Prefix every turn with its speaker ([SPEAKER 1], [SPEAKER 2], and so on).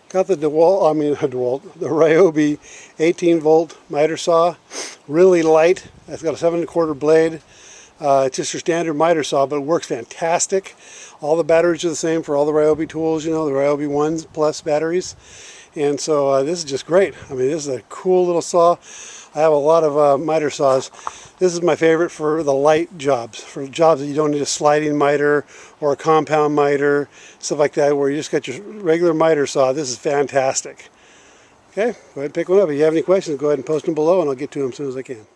[SPEAKER 1] Got the the Ryobi 18-volt miter saw, really light. It's got a 7 1/4 blade. It's just your standard miter saw, but it works fantastic. All the batteries are the same for all the Ryobi tools, you know, the Ryobi 1 plus batteries. And so this is just great. I mean, this is a cool little saw. I have a lot of miter saws. This is my favorite for the light jobs, for jobs that you don't need a sliding miter or a compound miter, stuff like that, where you just got your regular miter saw. This is fantastic. Okay, go ahead and pick one up. If you have any questions, go ahead and post them below, and I'll get to them as soon as I can.